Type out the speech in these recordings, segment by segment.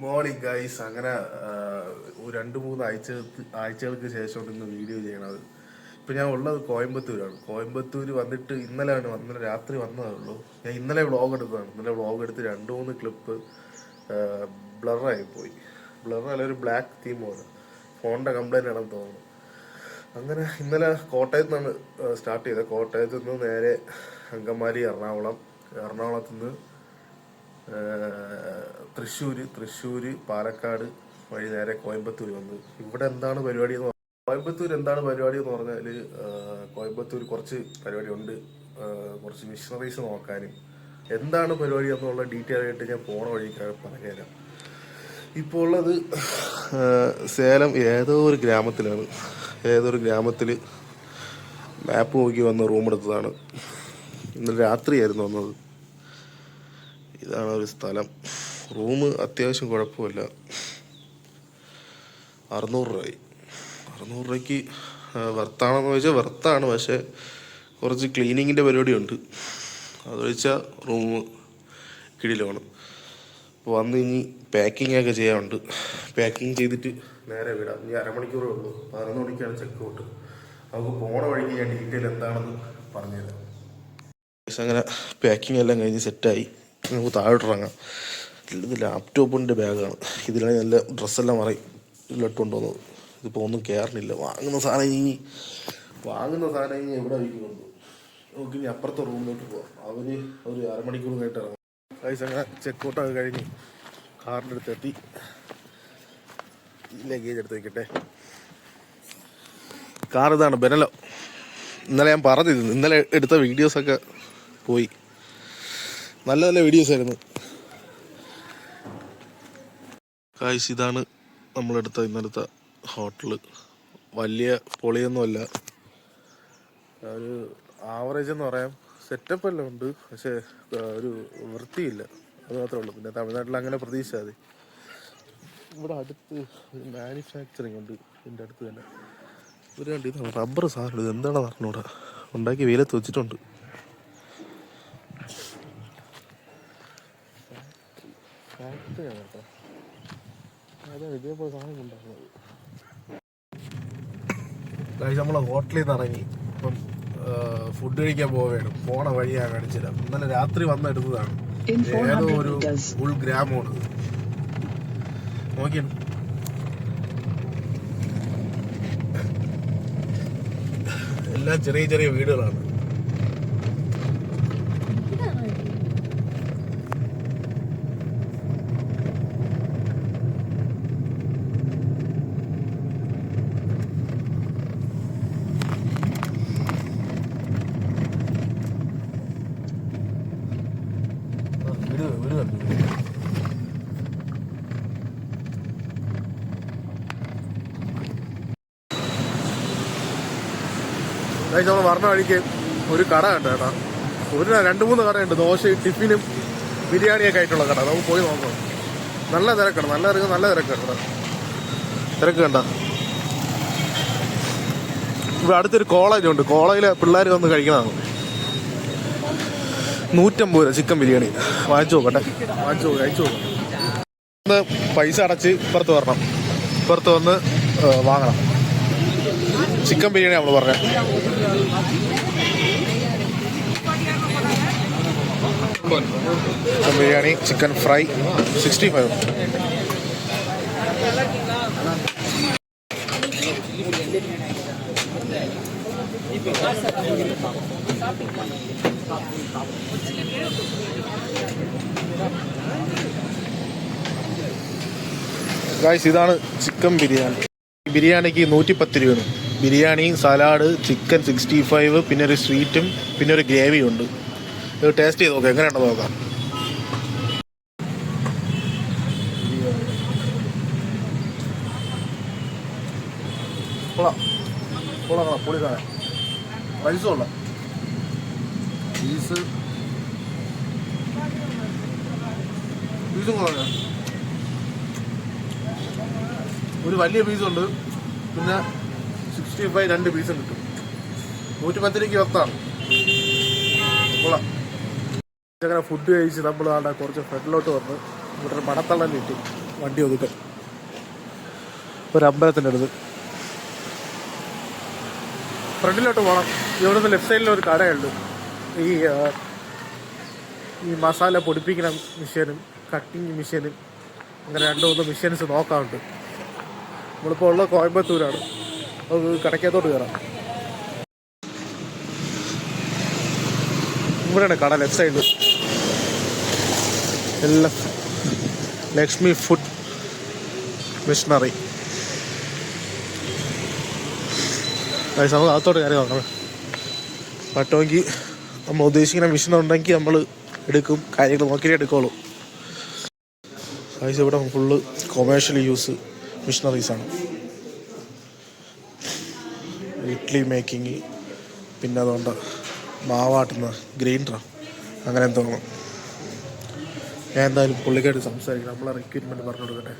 Morning guys. അങ്ങനെ ഒരു 2-3 ആഴ്ചകൾക്ക് ശേഷമാണ് ഇന്ന് വീഡിയോ ചെയ്യണത്. ഇപ്പം ഞാൻ ഉള്ളത് കോയമ്പത്തൂരാണ്. കോയമ്പത്തൂർ വന്നിട്ട് ഇന്നലെ രാത്രി വന്നതേ ഉള്ളൂ. ഞാൻ ഇന്നലെ വ്ളോഗ് എടുത്തതാണ്. ഇന്നലെ വ്ളോഗ് എടുത്ത് 2-3 ക്ലിപ്പ് ബ്ലറായി പോയി. ബ്ലറല്ല, ഒരു ബ്ലാക്ക് തീം പോലെ. ഫോണിൻ്റെ കംപ്ലൈൻ്റ് ആണെന്ന് തോന്നുന്നു. അങ്ങനെ ഇന്നലെ കോട്ടയത്ത് നിന്നാണ് സ്റ്റാർട്ട് ചെയ്തത്. കോട്ടയത്ത് നിന്ന് നേരെ അങ്കമാലി, എറണാകുളത്ത് നിന്ന് തൃശ്ശൂര്, പാലക്കാട് വഴി നേരെ കോയമ്പത്തൂർ വന്നു. ഇവിടെ എന്താണ് പരിപാടി എന്ന് പറഞ്ഞാൽ കോയമ്പത്തൂർ കുറച്ച് പരിപാടി ഉണ്ട്. കുറച്ച് മിഷണറീസ് നോക്കാനും എന്താണ് പരിപാടി എന്നുള്ള ഡീറ്റെയിൽ ആയിട്ട് ഞാൻ പോണ വഴിക്ക് പറഞ്ഞുതരാം. ഇപ്പോൾ ഉള്ളത് സേലം ഏതോ ഒരു ഗ്രാമത്തിൽ മാപ്പ് നോക്കി വന്ന് റൂം എടുത്തതാണ്. ഇന്നലെ രാത്രിയായിരുന്നു വന്നത്. ഇതാണ് ഒരു സ്ഥലം. റൂം അത്യാവശ്യം കുഴപ്പമില്ല. 600 രൂപയ്ക്ക് വെർത്താണെന്ന് ചോദിച്ചാൽ വെർത്താണ്. പക്ഷേ കുറച്ച് ക്ലീനിങ്ങിൻ്റെ പരിപാടിയുണ്ട്. അത് വെച്ചാൽ റൂം കിടിലാണ്. അപ്പോൾ വന്ന് ഇനി പാക്കിംഗ് ഒക്കെ ചെയ്യാനുണ്ട്. പാക്കിങ് ചെയ്തിട്ട് നേരെ വിടാം. ഇനി അരമണിക്കൂറേ ഉള്ളൂ. 11 മണിക്കാണ് ചെക്ക് ഔട്ട്. നമുക്ക് പോണ വഴിക്ക് ഞാൻ ഡീറ്റെയിൽ എന്താണെന്ന് പറഞ്ഞുതരാം. അങ്ങനെ പാക്കിംഗ് എല്ലാം കഴിഞ്ഞ് സെറ്റായി. നമുക്ക് താഴോട്ടിറങ്ങാം. ഇത് ലാപ്ടോപ്പിൻ്റെ ബാഗാണ്. ഇതിലാണ് നല്ല ഡ്രസ്സെല്ലാം ഇതിലിട്ടുകൊണ്ട് വന്നത്. ഇതിപ്പോൾ ഒന്നും കയറണില്ല. വാങ്ങുന്ന സാധനം ഇനി എവിടെ വയ്ക്കുന്നുണ്ട്. നമുക്ക് ഇനി അപ്പുറത്തെ റൂമിലോട്ട് പോവാം. അവർ ഒരു അരമണിക്കൂർ കഴിഞ്ഞിട്ട് ഇറങ്ങും. അങ്ങനെ ചെക്കൗട്ടൊക്കെ കഴിഞ്ഞ് കാറിൻ്റെ അടുത്തെത്തി. ലഗേജ് എടുത്ത് വയ്ക്കട്ടെ. കാർ ഇതാണ്, ബെനലോ. ഇന്നലെ ഞാൻ പറഞ്ഞിരുന്നു. ഇന്നലെ എടുത്ത വീഡിയോസൊക്കെ പോയി. നല്ല വീഡിയോസ് ആയിരുന്നു. കായ്സ്, ഇതാണ് നമ്മളെടുത്ത ഇന്നലത്തെ ഹോട്ടല്. വലിയ പൊളിയൊന്നുമല്ല, ഒരു ആവറേജ് എന്ന് പറയാം. സെറ്റപ്പ് എല്ലാം ഉണ്ട്, പക്ഷേ ഒരു വൃത്തിയില്ല, അത് മാത്രമേ ഉള്ളൂ. പിന്നെ തമിഴ്നാട്ടിൽ അങ്ങനെ പ്രതീക്ഷിച്ചാൽ മതി. ഇവിടെ അടുത്ത് മാനുഫാക്ചറിങ് ഉണ്ട്. ഇതിൻ്റെ അടുത്ത് തന്നെ ഒരു ഇതാണ് റബ്ബർ സാധനം. ഇത് എന്താണെന്ന് പറഞ്ഞൂടെ, ഉണ്ടാക്കി വെയിലത്ത് വെച്ചിട്ടുണ്ട്. ഫാക്ടറിയാണ് കേട്ടോ. അതാണ് ഇതേപോലെ സാധനം ഉണ്ടാക്കുന്നത്. നമ്മളെ ഹോട്ടലിൽ നിന്ന് ഇറങ്ങി ഇപ്പം ഫുഡ് കഴിക്കാൻ പോവുകയാണ്. പോണ വഴിയാണ് കാണിച്ചുതരാം. ഇന്നലെ രാത്രി വന്നെടുത്തതാണ്. ഏതോ ഒരു ഉൾഗ്രാമമാണ് നോക്കിയാണ്. എല്ലാം ചെറിയ ചെറിയ വീടുകളാണ്. നമ്മൾ പറഞ്ഞ വഴിക്ക് ഒരു കട ഉണ്ട് കേട്ടോ. 2-3 കടയുണ്ട്. ദോശയും ടിഫിനും ബിരിയാണിയൊക്കെ ആയിട്ടുള്ള കട. നമുക്ക് പോയി നോക്കാം. നല്ല തിരക്കാണ്. നല്ല തിരക്കാണ്. തിരക്ക് കണ്ട. ഇവിടെ അടുത്തൊരു കോളേജുണ്ട്. കോളേജിലെ പിള്ളേർ വന്ന് കഴിക്കണതാണ്. 150 രൂപ ചിക്കൻ ബിരിയാണി. വാങ്ങിച്ചു നോക്കട്ടെ. കഴിച്ചു നോക്കാം. പൈസ അടച്ച് ഇപ്പുറത്ത് വരണം. ഇപ്പുറത്ത് വന്ന് വാങ്ങണം. ചിക്കൻ ബിരിയാണി നമ്മൾ പറഞ്ഞത്. Chicken biryani, chicken fry 65. Guys, ഇതാണ് ചിക്കൻ ബിരിയാണി. ബിരിയാണിക്ക് 110 രൂപയാണ്. ബിരിയാണി, സലാഡ്, ചിക്കൻ 65, പിന്നെ ഒരു സ്വീറ്റും പിന്നെ ഒരു ഗ്രേവിയും ഉണ്ട്. ഇത് ടേസ്റ്റ് ചെയ്ത് നോക്കാം, എങ്ങനെയുണ്ടെന്ന് നോക്കാം. പൊളി സാധനം. റൈസും ഉള്ള പീസും കുറഞ്ഞ ഒരു വലിയ പീസുണ്ട്. പിന്നെ 65 2 പീസും കിട്ടും. 110 രൂപയ്ക്ക് വർത്താണ്. അങ്ങനെ ഫുഡ് കഴിച്ച് നമ്മൾ കുറച്ച് ഫ്രണ്ടിലോട്ട് വന്ന് ഇവിടെ ഒരു മണത്തള്ളൻ കിട്ടി. വണ്ടി ഒതുക്കാൻ. ഒരു അമ്പലത്തിൻ്റെ അടുത്ത് ഫ്രണ്ടിലോട്ട് പോകണം. ഇവിടുന്ന് ലെഫ്റ്റ് സൈഡിൽ ഒരു കടയുണ്ട്. ഈ മസാല പൊടിപ്പിക്കുന്ന മെഷീനും കട്ടിങ് മെഷീനും അങ്ങനെ 2-3 മെഷീൻസ് നോക്കാറുണ്ട്. നമ്മളിപ്പോൾ ഉള്ളത് കോയമ്പത്തൂരാണ്. അത് കടക്കകത്തോട്ട് കയറാം. ഇവിടെയാണ് കട, ലെഫ്റ്റ് സൈഡിൽ. എല്ലാം ലക്ഷ്മി ഫുഡ് മിഷനറി. നമുക്ക് അകത്തോട്ട് കയറി നോക്കണം. പറ്റുമെങ്കിൽ നമ്മൾ ഉദ്ദേശിക്കുന്ന മെഷീൻ ഉണ്ടെങ്കിൽ നമ്മൾ എടുക്കും. കാര്യങ്ങൾ നോക്കിയിട്ട് എടുക്കുള്ളൂ. ഗൈസ് ഇവിടെ ഫുള്ള് കൊമേഴ്ഷ്യൽ യൂസ് മെഷീനറീസാണ്. ഇഡ്ഡലി മേക്കിങ്, പിന്നെ അതുകൊണ്ട് മാവാട്ടുന്ന ഗ്രൈൻഡറാണ്, അങ്ങനെ തോന്നും. ഞാൻ എന്തായാലും പുള്ളിക്കായിട്ട് സംസാരിക്കണം. നമ്മളെ റിക്വയർമെൻറ്റ് പറഞ്ഞു കൊടുക്കട്ടെ.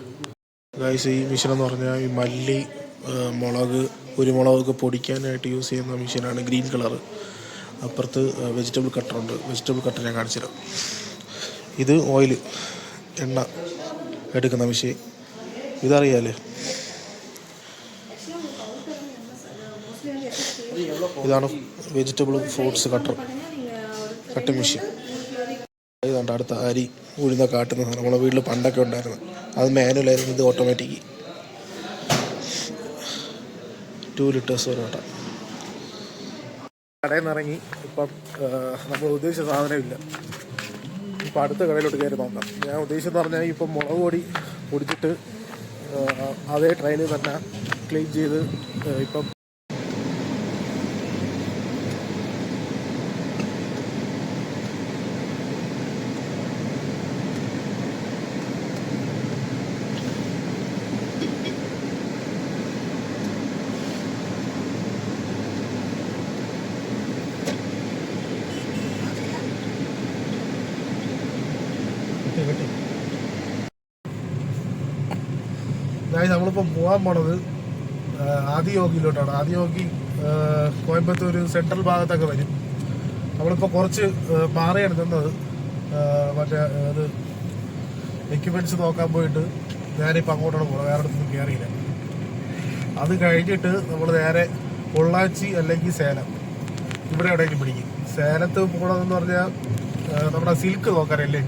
ഗൈസ് ഈ മെഷീൻ എന്ന് പറഞ്ഞാൽ ഈ മല്ലി, മുളക്, കുരുമുളകൊക്കെ പൊടിക്കാനായിട്ട് യൂസ് ചെയ്യുന്ന മെഷീനാണ്. Green colour. അപ്പുറത്ത് വെജിറ്റബിൾ കട്ടറുണ്ട്. വെജിറ്റബിൾ കട്ടർ ഞാൻ കാണിച്ചുതരാം. ഇത് ഓയിൽ, എണ്ണ എടുക്കുന്ന മെഷീൻ. ഇതറിയാലേ, ഇതാണ് വെജിറ്റബിൾ ഫ്രൂട്ട്സ് കട്ടിങ് മെഷീൻ. ഇതുണ്ട് അടുത്ത അരി ഉഴുന്നൊക്കെ ആട്ടുന്ന സാധനം. നമ്മളെ വീട്ടിൽ പണ്ടൊക്കെ ഉണ്ടായിരുന്നു. അത് മാനുവലായിരുന്നു, ഇത് ഓട്ടോമാറ്റിക്. 2 ലിറ്റേഴ്സ് വരെ ഓട്ടാം. കടയിൽ നിന്ന് ഇറങ്ങി. ഇപ്പം നമ്മൾ ഉദ്ദേശിച്ച സാധനമില്ല. ഇപ്പം അടുത്ത കടയിലോട്ട് കയറി നോക്കാം. ഞാൻ ഉദ്ദേശിച്ചെന്ന് പറഞ്ഞാൽ ഇപ്പം മുളക് പൊടി പൊടിച്ചിട്ട് അതേ ട്രെയിൽ തന്നെ ക്ലീൻ ചെയ്ത് ഇപ്പം നമ്മളിപ്പോൾ പോകാൻ പോണത് ആദിയോഗിയിലോട്ടാണ്. ആദിയോഗി കോയമ്പത്തൂർ സെൻട്രൽ ഭാഗത്തൊക്കെ വരും. നമ്മളിപ്പോൾ കുറച്ച് മാറിയാണ് നിന്നത്. മറ്റേ അത് എക്യുപ്മെൻറ്റ്സ് നോക്കാൻ പോയിട്ട് ഞാനിപ്പോൾ അങ്ങോട്ടാണ് പോകണം. വേറെ അടുത്തൊന്നും കയറിയില്ല. അത് കഴിഞ്ഞിട്ട് നമ്മൾ നേരെ പൊള്ളാച്ചി അല്ലെങ്കിൽ സേലം, ഇവിടെ എവിടെയെങ്കിലും പിടിക്കും. സേലത്ത് പോകണമെന്ന് പറഞ്ഞാൽ നമ്മുടെ സിൽക്ക് നോക്കാനല്ലേ,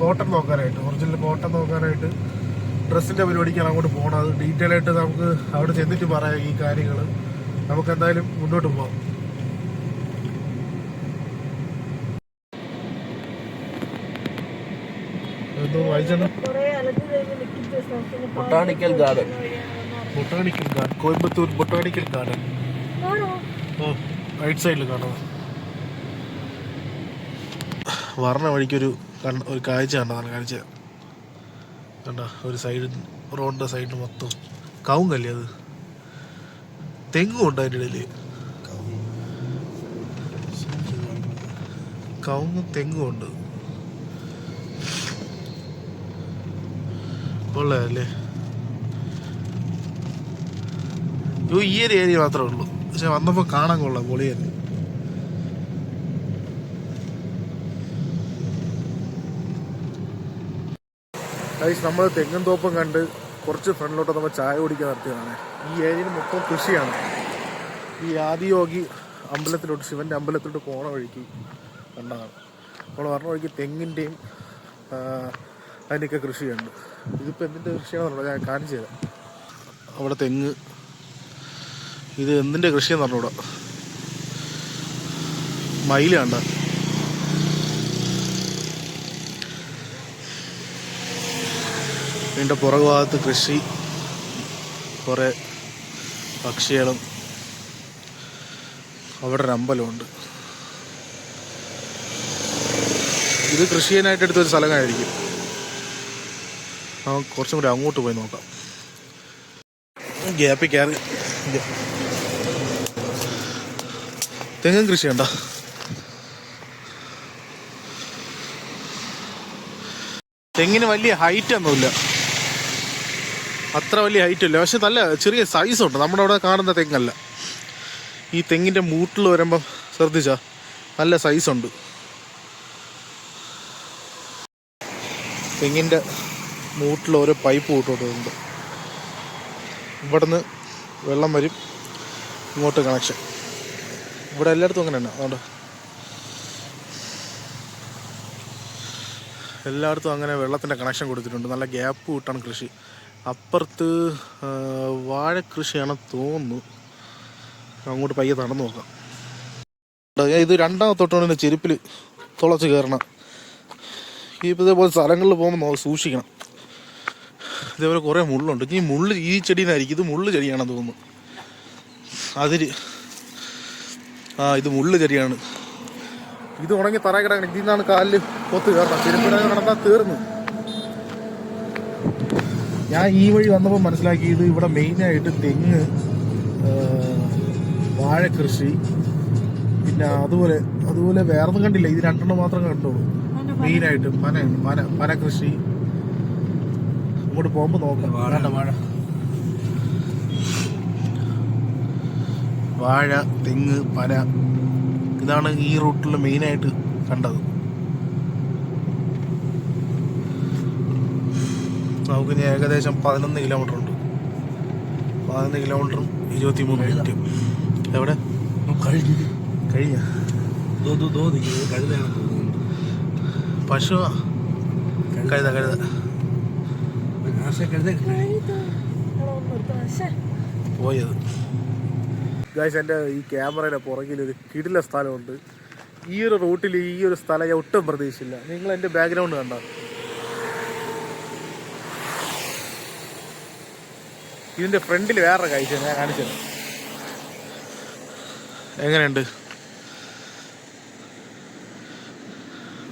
കോട്ടൺ നോക്കാനായിട്ട്, ഒറിജിനൽ കോട്ടൺ നോക്കാനായിട്ട് ഡ്രസ്സിൻ്റെ പരിപാടിക്കാണ് അങ്ങോട്ട് പോകണത്. ഡീറ്റെയിൽ ആയിട്ട് നമുക്ക് അവിടെ ചെന്നിട്ട് പറയാം ഈ കാര്യങ്ങൾ. നമുക്ക് എന്തായാലും മുന്നോട്ട് പോകാം. എന്തോ വായിച്ചാണ് botanical garden, Coimbatore botanical garden. Right സൈഡിൽ കാണാം. വരണ വഴിക്കൊരു കാഴ്ച കണ്ടതാണ്. കാഴ്ച കണ്ട, ഒരു സൈഡ് റോഡിൻ്റെ സൈഡിൽ മൊത്തം കവുങ്ങല്ലേ, അത് തെങ്ങും ഉണ്ട് അതിൻ്റെ ഇടയിൽ. കവുങ്ങും തെങ്ങും ഉണ്ട്. കൊള്ളാല്ലേ. ഈ ഒരു ഏരിയ മാത്രമേ ഉള്ളൂ, പക്ഷെ വന്നപ്പോൾ കാണാൻ കൊള്ളാം. പൊളിയല്ലേ. നമ്മൾ തെങ്ങും തോപ്പും കണ്ട് കുറച്ച് ഫ്രണ്ടിലോട്ട് നമ്മൾ ചായ കുടിക്കാൻ നടത്തിയതാണ്. ഈ ഏരിയയിൽ മൊത്തം കൃഷിയാണ്. ഈ ആദിയോഗി അമ്പലത്തിലോട്ട്, ശിവൻ്റെ അമ്പലത്തിലോട്ട് പോണ വഴിക്ക് കണ്ടതാണ്. നമ്മൾ പറഞ്ഞ വഴിക്ക് തെങ്ങിൻ്റെയും അതിൻ്റെയൊക്കെ കൃഷിയുണ്ട്. ഇതിപ്പോൾ എന്തിൻ്റെ കൃഷിയാണെന്ന് പറഞ്ഞാൽ ഞാൻ കാണിച്ചു തരാം. അവിടെ തെങ്ങ്, ഇത് എന്തിൻ്റെ കൃഷിയെന്ന് പറഞ്ഞൂടാ. മയിലാണ്. ഇതിൻ്റെ പുറകു ഭാഗത്ത് കൃഷി, കുറേ പക്ഷികളും, അവിടെ ഒരു അമ്പലമുണ്ട്. ഇത് കൃഷി ചെയ്യാനായിട്ട് എടുത്തൊരു സ്ഥലമായിരിക്കും. നമുക്ക് കുറച്ചും കൂടി അങ്ങോട്ട് പോയി നോക്കാം. ഗ്യാപ്പിൽ കയറി തെങ്ങും കൃഷിയുണ്ടോ? തെങ്ങിന് വലിയ ഹൈറ്റ് ഒന്നുമില്ല, അത്ര വലിയ ഹൈറ്റ് ഇല്ല, പക്ഷെ നല്ല ചെറിയ സൈസുണ്ട്. നമ്മുടെ അവിടെ കാണുന്ന തെങ്ങല്ല. ഈ തെങ്ങിൻ്റെ മൂട്ടിൽ വരുമ്പം ശ്രദ്ധിച്ചാൽ നല്ല സൈസുണ്ട്. തെങ്ങിൻ്റെ മൂട്ടിൽ ഓരോ പൈപ്പ് കൂട്ടോട്ടുണ്ട്. ഇവിടുന്ന് വെള്ളം വരും, ഇങ്ങോട്ട് കണക്ഷൻ. ഇവിടെ എല്ലായിടത്തും അങ്ങനെ തന്നെ. അതുകൊണ്ട് എല്ലായിടത്തും അങ്ങനെ വെള്ളത്തിൻ്റെ കണക്ഷൻ കൊടുത്തിട്ടുണ്ട്. നല്ല ഗ്യാപ്പ് കൂട്ടാണ് കൃഷി. അപ്പുറത്ത് വാഴ കൃഷിയാണെന്ന് തോന്നുന്നു. അങ്ങോട്ട് പയ്യെ നടന്നു നോക്കാം. ഇത് രണ്ടാമത്തോട്ടാണ് ചെരുപ്പിൽ തുളച്ച് കയറണം. ഇതേപോലെ സ്ഥലങ്ങളിൽ പോകുമ്പോൾ സൂക്ഷിക്കണം. ഇതേപോലെ കുറേ മുള്ളുണ്ട്. ഈ മുള്ള് ഈ ചെടീനായിരിക്കും. ഇത് മുള്ള് ചെടിയാണെന്ന് തോന്നുന്നു. അതിൽ ഇത് മുള്ള് ചെടിയാണ്. ഇത് ഉണങ്ങി തറ കിടക്കണം. ഇതിൽ നിന്നാണ് കാലിൽ കൊത്ത് കയറണം. ചെരുപ്പിടാൻ കിടന്നാൽ തീർന്നു. ഞാൻ ഈ വഴി വന്നപ്പോൾ മനസ്സിലാക്കിയത് ഇവിടെ മെയിനായിട്ട് തെങ്ങ്, വാഴ കൃഷി, പിന്നെ അതുപോലെ വേറൊന്നും കണ്ടില്ല. ഇത് രണ്ടെണ്ണം മാത്രം കണ്ടുള്ളൂ. മെയിനായിട്ട് പന കൃഷി. ഇങ്ങോട്ട് പോകുമ്പോൾ നോക്കാം. വാഴ, തെങ്ങ്, പന, ഇതാണ് ഈ റൂട്ടിൽ മെയിനായിട്ട് കണ്ടത്. നമുക്ക് ഇനി ഏകദേശം 11 കിലോമീറ്റർ ഉണ്ട്. 11 കിലോമീറ്ററും 23 മിനിറ്റ്. എവിടെ കഴിഞ്ഞ പശു കഴുത പോയത്. ഗൈസ്, എൻ്റെ ഈ ക്യാമറയുടെ പുറകിൽ ഒരു കിടില സ്ഥലമുണ്ട്. ഈ ഒരു റൂട്ടിൽ ഈ ഒരു സ്ഥലം ഞാൻ ഒട്ടും പ്രതീക്ഷിച്ചില്ല. നിങ്ങൾ എൻ്റെ ബാക്ക്ഗ്രൗണ്ട് കണ്ടോ? ഇതിൻ്റെ ഫ്രണ്ടിൽ വേറൊരു കാഴ്ച ഞാൻ കാണിച്ചത്. എങ്ങനെയുണ്ട്?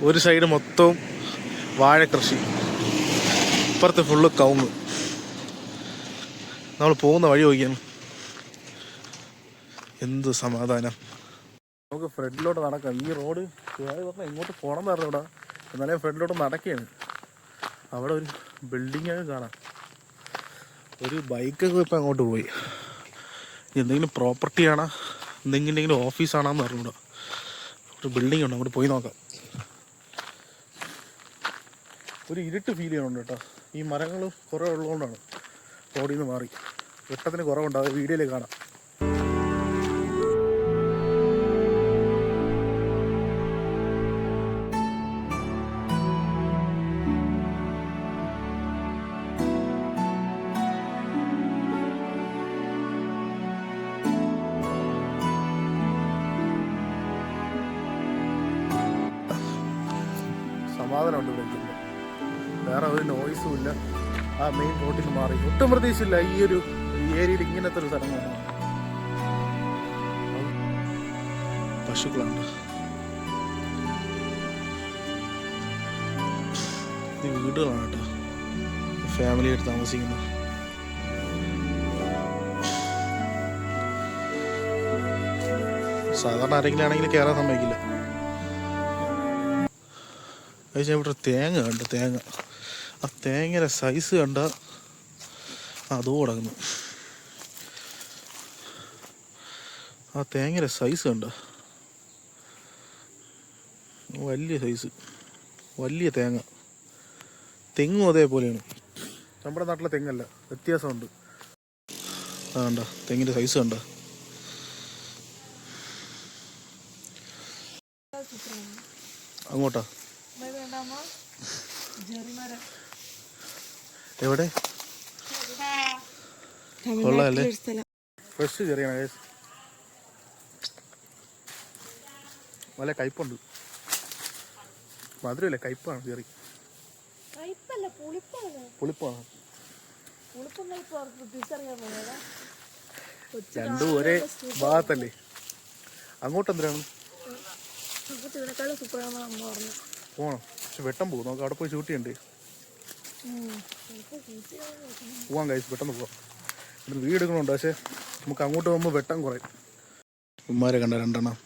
ഒരു സൈഡ് മൊത്തവും വാഴ കൃഷി, ഇപ്പുറത്ത് ഫുള്ള് കവുങ്ങ്. നമ്മൾ പോകുന്ന വഴി നോക്കിയാണ്. എന്ത് സമാധാനം. നമുക്ക് ഫ്രണ്ടിലോട്ട് നടക്കാം. ഈ റോഡ് പറഞ്ഞാൽ എങ്ങോട്ട് പോകണം എന്ന് പറഞ്ഞൂടാ. എന്നാലും ഫ്രണ്ടിലോട്ട് നടക്കുകയാണ്. അവിടെ ഒരു ബിൽഡിങ്ങൊക്കെ കാണാം. ഒരു ബൈക്കൊക്കെ ഇപ്പം അങ്ങോട്ട് പോയി. എന്തെങ്കിലും പ്രോപ്പർട്ടിയാണോ എന്തെങ്കിലും ഓഫീസാണോന്ന് പറഞ്ഞൂടാ. ഒരു ബിൽഡിംഗ് ഉണ്ട്, അങ്ങോട്ട് പോയി നോക്കാം. ഒരു ഇരുട്ട് ഫീൽ ചെയ്യണുണ്ട് കേട്ടോ. ഈ മരങ്ങൾ കുറേ ഉള്ളതുകൊണ്ടാണ് റോഡിൽ നിന്ന് മാറി. വെട്ടത്തിന് കുറവുണ്ട്, അത് വീഡിയോയിൽ കാണാം. സമാധാനമുണ്ട് ഇവിടെ. വേറെ ഒരു നോയ്സും ഇല്ല. ആ മെയിൻ റോഡിൽ നിന്ന് മാറി. ഒട്ടും പ്രതീക്ഷയില്ല ഈ ഒരു ഏരിയയിൽ ഇങ്ങനത്തെ ഒരു സ്ഥലം കാണാൻ. പശുക്കളാണ്. ഇത് വീടുകളാണ് കേട്ടോ, ഫാമിലി ആയിട്ട് താമസിക്കുന്നത്. സാധാരണ ആരെങ്കിലും ആണെങ്കിൽ കയറാൻ സമ്മതിക്കില്ല. കഴിച്ചാൽ ഇവിടെ തേങ്ങ കണ്ട്. തേങ്ങ, ആ തേങ്ങയുടെ സൈസ് കണ്ട അതോ കിടക്കുന്നു. ആ തേങ്ങയുടെ സൈസ് കണ്ട, വലിയ സൈസ്, വലിയ തേങ്ങ. തെങ്ങും അതേപോലെയാണ്. നമ്മുടെ നാട്ടിലെ തെങ്ങല്ല, വ്യത്യാസമുണ്ട്. ആ കണ്ട തെങ്ങിൻ്റെ സൈസ് കണ്ട. അങ്ങോട്ടാ എവിടെ കൊള്ളാല്ലേ? ഫ്രഷ് ചെറിയാണ്. നല്ല കയ്പുണ്ട്. മധുരമല്ലേ, കയ്പാണ് ചെറി. പുളിപ്പാണ്. രണ്ടും ഒരേ ഭാഗത്തല്ലേ. അങ്ങോട്ട് എന്തിനാണ് പോണം? പക്ഷെ വെട്ടം പോകും. നമുക്ക് അവിടെ പോയി ഷൂട്ട് ചെയ്യണ്ടേ? പോവാൻ കഴിച്ചു, പെട്ടെന്ന് പോവാം. ഇവിടെ വീട് എടുക്കണുണ്ട്, പക്ഷെ നമുക്ക് അങ്ങോട്ട് പോകുമ്പോൾ വെട്ടം കുറയും. ഉമ്മാരെ കണ്ട രണ്ടെണ്ണം.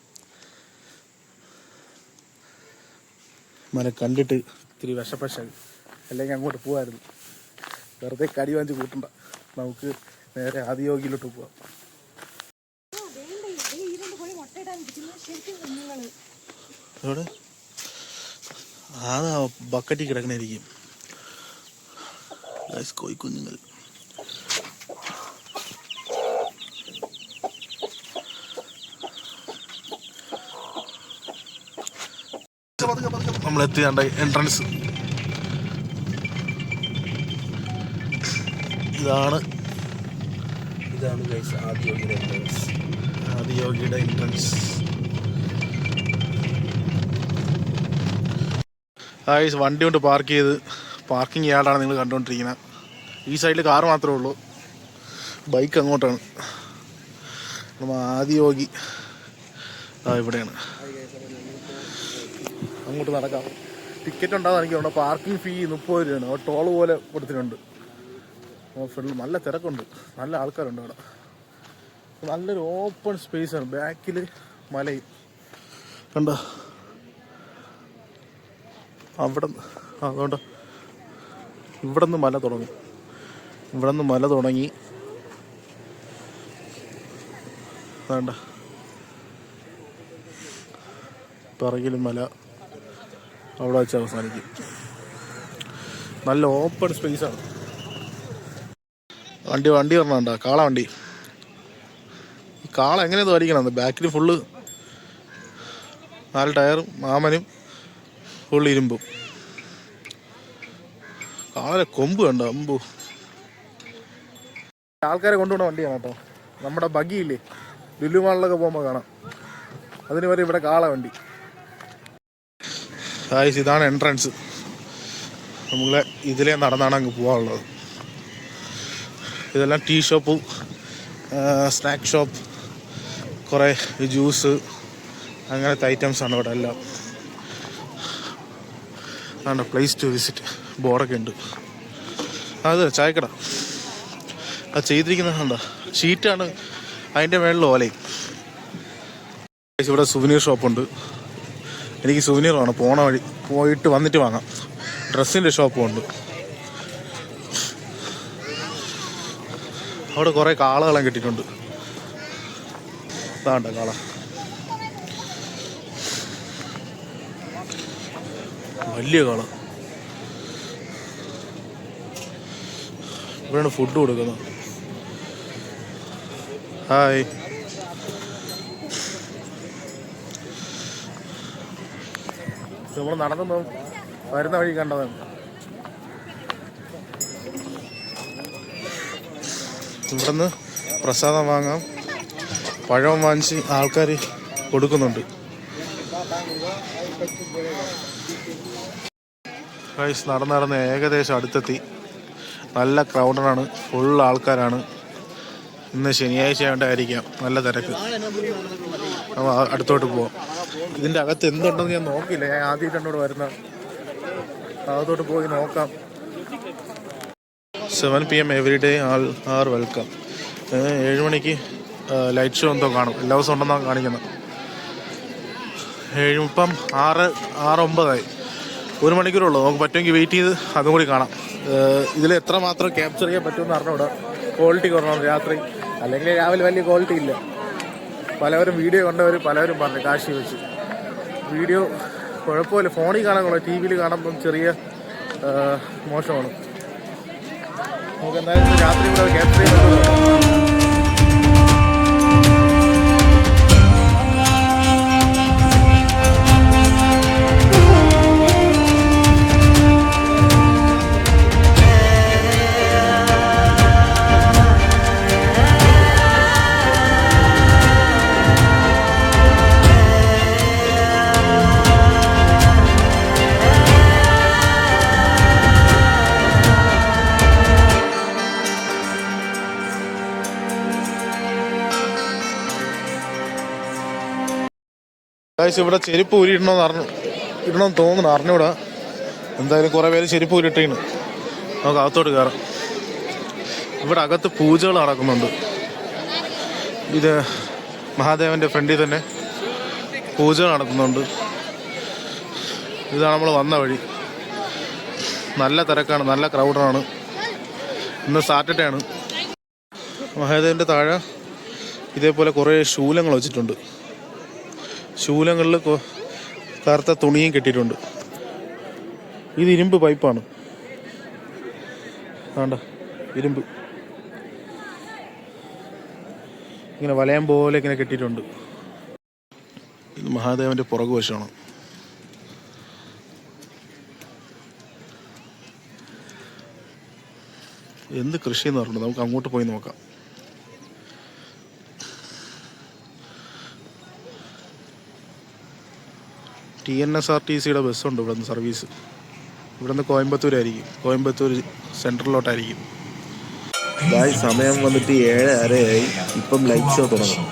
ഉമ്മാരെ കണ്ടിട്ട് ഇത്തിരി വിശപ്പശായി. അല്ലെങ്കിൽ അങ്ങോട്ട് പോവായിരുന്നു. വെറുതെ കടി വാങ്ങിച്ച് കൂട്ടണ്ട. നമുക്ക് നേരെ ആദിയോഗിയിലോട്ട് പോവാം. എവിടെ? അതാ ബക്കറ്റിൽ കിടക്കണായിരിക്കും. ഗൈസ് കോഴിക്കുഞ്ഞുങ്ങൾ. നമ്മളെത്തിയാണ്ട എൻട്രൻസ്. ഇതാണ് ഗൈസ് ആദിയോഗിയുടെ എൻട്രൻസ്. ഗൈസ് വണ്ടി കൊണ്ട് പാർക്ക് ചെയ്ത് പാർക്കിംഗ് യാർഡാണ് നിങ്ങൾ കണ്ടുകൊണ്ടിരിക്കുന്നത്. ഈ സൈഡിൽ കാറ് മാത്രമേ ഉള്ളൂ, ബൈക്ക് അങ്ങോട്ടാണ്. നമ്മൾ ആദിയോഗി ഇവിടെയാണ്. അങ്ങോട്ട് നടക്കാം. ടിക്കറ്റ് ഉണ്ടാകുന്ന എനിക്ക് തോന്നുന്നു. പാർക്കിംഗ് ഫീ 30 രൂപയാണ്. ടോൾ പോലെ കൊടുത്തിട്ടുണ്ട്. ഫുൾ നല്ല തിരക്കുണ്ട്, നല്ല ആൾക്കാരുണ്ട് അവിടെ. നല്ലൊരു ഓപ്പൺ സ്പേസാണ്. ബാക്കിൽ മലയും കണ്ടോ അവിടെ. അതുകൊണ്ട് ഇവിടെ നിന്ന് മല തുടങ്ങി വേണ്ട പിറകിലും മല, അവിടെ വെച്ച് അവസാനിക്കും. നല്ല ഓപ്പൺ സ്പേസാണ്. വണ്ടി പറഞ്ഞണ്ട കാള വണ്ടി. ഈ കാള എങ്ങനെയത് വലിക്കണം? ബാക്കിൽ ഫുള്ള് 4 ടയറും മാമനും ഫുള്ള് ഇരുമ്പും. കാളെ കൊമ്പ് കണ്ടോ അമ്പു. ആൾക്കാരെ കൊണ്ടുപോകുന്ന വണ്ടിയാണ് കേട്ടോ. നമ്മുടെ ബഗിയില്ലേ ലുലു മാളിലൊക്കെ പോകുമ്പോൾ കാണാം. അതിന് വരെ ഇവിടെ കാള വണ്ടി. ഇതാണ് എൻട്രൻസ്. നമ്മളെ ഇതിലേ നടന്നാണ് അങ്ങ് പോകാനുള്ളത്. ഇതെല്ലാം ടീ ഷോപ്പ്, സ്നാക്ക് ഷോപ്പ്, കുറേ ജ്യൂസ്, അങ്ങനത്തെ ഐറ്റംസാണ് ഇവിടെ എല്ലാം. ആണ് പ്ലേസ് ടു വിസിറ്റ് ബോർഡൊക്കെ ഉണ്ട്. അത് ചായക്കട. അത് ചെയ്തിരിക്കുന്നത് കണ്ടോ, ഷീറ്റാണ്, അതിൻ്റെ മേളിൽ ഓലയും. ഇവിടെ സുവനീർ ഷോപ്പുണ്ട്. എനിക്ക് സുവനീർ വേണം, പോണ വഴി പോയിട്ട് വന്നിട്ട് വാങ്ങാം. ഡ്രസ്സിൻ്റെ ഷോപ്പും ഉണ്ട്. അവിടെ കുറേ കാളകളും കിട്ടിയിട്ടുണ്ട്. ഇതാണ്ട കാള, വലിയ കാള. ഇവിടെയാണ് ഫുഡ് കൊടുക്കുന്നത്. ഹായ്. നമ്മൾ നടന്നു വരുന്ന വഴി കണ്ടതാണ്. ഇവിടുന്ന് പ്രസാദം വാങ്ങാം. പഴം വാങ്ങിച്ച് ആൾക്കാർ കൊടുക്കുന്നുണ്ട്. ഗൈസ് നടന്ന് ഏകദേശം അടുത്തെത്തി. നല്ല ക്രൗഡാണ്, ഫുൾ ആൾക്കാരാണ്. ഇന്ന് ശനിയാഴ്ച ആയതുകൊണ്ടായിരിക്കാം നല്ല തിരക്ക്. അടുത്തോട്ട് പോവാം. ഇതിൻ്റെ അകത്ത് എന്തുണ്ടെന്ന് ഞാൻ നോക്കിയില്ല. ഞാൻ ആദ്യമായിട്ടാണ് ഇവിടെ വരുന്നത്. അകത്തോട്ട് പോയി നോക്കാം. 7 PM every day are welcome. 7 മണിക്ക് ലൈറ്റ് ഷോ എന്തോ കാണും. എല്ലാ ദിവസവും ഉണ്ടെന്നാണ് കാണിക്കുന്നത്. ഇപ്പം 6:09 1 മണിക്കൂറുള്ളൂ. നമുക്ക് പറ്റുമെങ്കിൽ വെയിറ്റ് ചെയ്ത് അതും കൂടി കാണാം. ഇതിൽ എത്രമാത്രം ക്യാപ്ചർ ചെയ്യാൻ പറ്റുമെന്ന് അറിഞ്ഞൂടാ. ക്വാളിറ്റി കുറവാണ് രാത്രി, അല്ലെങ്കിൽ രാവിലെ വലിയ ക്വാളിറ്റി ഇല്ല. പലവരും വീഡിയോ കണ്ടവർ പലവരും പറഞ്ഞു കാശി വെച്ച്. വീഡിയോ കുഴപ്പമില്ല, ഫോണിൽ കാണാൻ കൊള്ളാം, TV യിൽ കാണുമ്പം ചെറിയ മോശമാണ്. നമുക്ക് എന്തായാലും രാത്രി കൂടെ ക്യാപ്ചർ ചെയ്യുന്നത്. ഇവിടെ ചെരുപ്പ് ഇടണമെന്ന് തോന്നുന്നു, അറിഞ്ഞൂടാ. എന്തായാലും കുറേ പേര് ചെരുപ്പ് ഊരിട്ടീണ്. നമുക്ക് അകത്തോട്ട് കയറാം. ഇവിടെ അകത്ത് പൂജകൾ നടക്കുന്നുണ്ട്. ഇത് മഹാദേവൻ്റെ ഫ്രണ്ടിൽ തന്നെ പൂജകൾ നടക്കുന്നുണ്ട്. ഇതാണ് നമ്മൾ വന്ന വഴി. നല്ല തിരക്കാണ്, നല്ല ക്രൗഡാണ്. ഇന്ന് സാറ്റർഡേ ആണ്. മഹാദേവൻ്റെ താഴെ ഇതേപോലെ കുറേ ശൂലങ്ങൾ വെച്ചിട്ടുണ്ട്. ശൂലങ്ങളിൽ കറുത്ത തുണിയും കെട്ടിയിട്ടുണ്ട്. ഇത് ഇരുമ്പ് പൈപ്പാണ്. വേണ്ട ഇരുമ്പ് ഇങ്ങനെ വലയം പോലെ ഇങ്ങനെ കെട്ടിയിട്ടുണ്ട്. ഇത് മഹാദേവൻ്റെ പുറകു വശമാണ്. എന്ത് കൃഷിയെന്ന് പറഞ്ഞിട്ട് നമുക്ക് അങ്ങോട്ട് പോയി നോക്കാം. TNSRTCയുടെ ബസ്സുണ്ട് ഇവിടെ നിന്ന് സർവീസ്. ഇവിടെ നിന്ന് കോയമ്പത്തൂരായിരിക്കും, കോയമ്പത്തൂർ സെൻട്രലിലോട്ടായിരിക്കും. സമയം വന്നിട്ട് 7:30 ഇപ്പം ലൈറ്റ് ഷോ തുടങ്ങും.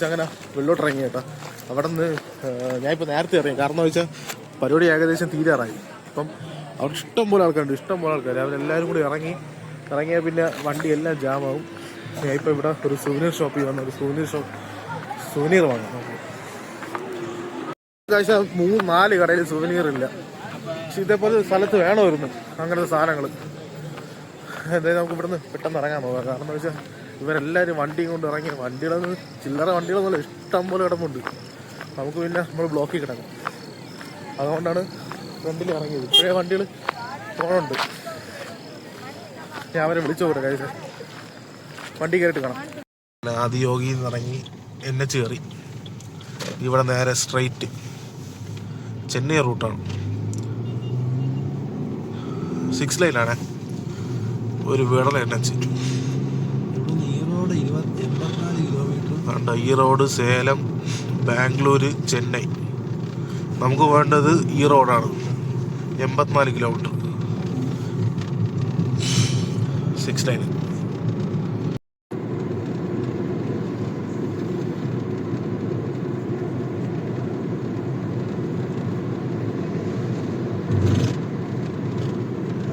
അങ്ങനെ വെള്ളോട്ട് ഇറങ്ങി കേട്ടോ. അവിടെ നിന്ന് ഞാനിപ്പോൾ നേരത്തെ ഇറങ്ങി, കാരണം വെച്ചാൽ പരിപാടി ഏകദേശം തീരാറായി. അപ്പം അവിടെ ഇഷ്ടംപോലെ ആൾക്കാരുണ്ട്, ഇഷ്ടംപോലെ ആൾക്കാർ. അവരെല്ലാവരും കൂടി ഇറങ്ങിയാൽ പിന്നെ വണ്ടി എല്ലാം ജാമാവും. ഞാനിപ്പോൾ ഇവിടെ ഒരു സുവനീർ ഷോപ്പിൽ വന്ന ഒരു സുവനീർ വാങ്ങാം. ഏകദേശം 3-4 കടയിൽ സുവനീർ ഇല്ല, പക്ഷെ ഇതേപോലെ സ്ഥലത്ത് വേണമായിരുന്നു അങ്ങനത്തെ സാധനങ്ങൾ. എന്തായാലും നമുക്ക് ഇവിടുന്ന് പെട്ടെന്ന് ഇറങ്ങാൻ നോക്കാം. കാരണം എന്താ വെച്ചാൽ ഇവരെല്ലാവരും വണ്ടിയും കൊണ്ട് ഇറങ്ങി. വണ്ടികളൊന്നും ചില്ലറ വണ്ടികളൊന്നുമില്ല, ഇഷ്ടം പോലെ കിടപ്പുണ്ട്. നമുക്ക് പിന്നെ നമ്മൾ ബ്ലോക്കിൽ കിടക്കും. അതുകൊണ്ടാണ് ഫ്രണ്ടിൽ ഇറങ്ങിയത്. ഇപ്പോഴേ വണ്ടികൾ പോകണുണ്ട്. ഞാൻ അവരെ വിളിച്ചു പോകട്ടെ കഴിച്ച വണ്ടി കയറിയിട്ട് കാണാം. ആദിയോഗിയിൽ നിന്ന് ഇറങ്ങി NH കയറി ഇവിടെ നേരെ സ്ട്രെയിറ്റ് ചെന്നൈ റൂട്ടാണ്. 6 ലൈനാണ്, ഒരു വിടല NH. ഈ റോഡ് സേലം, ബാംഗ്ലൂര്, ചെന്നൈ. നമുക്ക് വേണ്ടത് ഈ റോഡാണ്. 84 കിലോമീറ്റർ 6 ലൈൻ.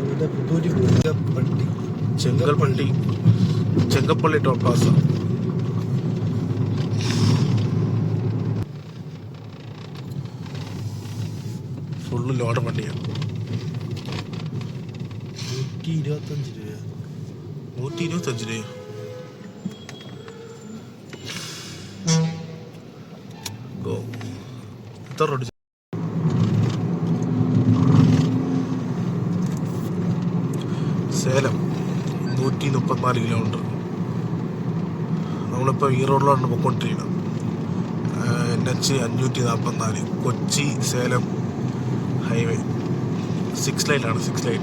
അവിടെ പുത്തൂരി വണ്ടി Chengappally toll Plaza. Full load വണ്ടിയാണ്. 125 രൂപ. 125 രൂപ. എത്ര റോഡ്? സേലം 134 കിലോമീറ്റർ. നമ്മളിപ്പോൾ ഈ റോഡിലാണ് പോയിക്കൊണ്ടിരിക്കുന്നത്. NH 544 കൊച്ചി സേലം ഹൈവേ 6 ലൈനാണ്. 6 ലൈൻ.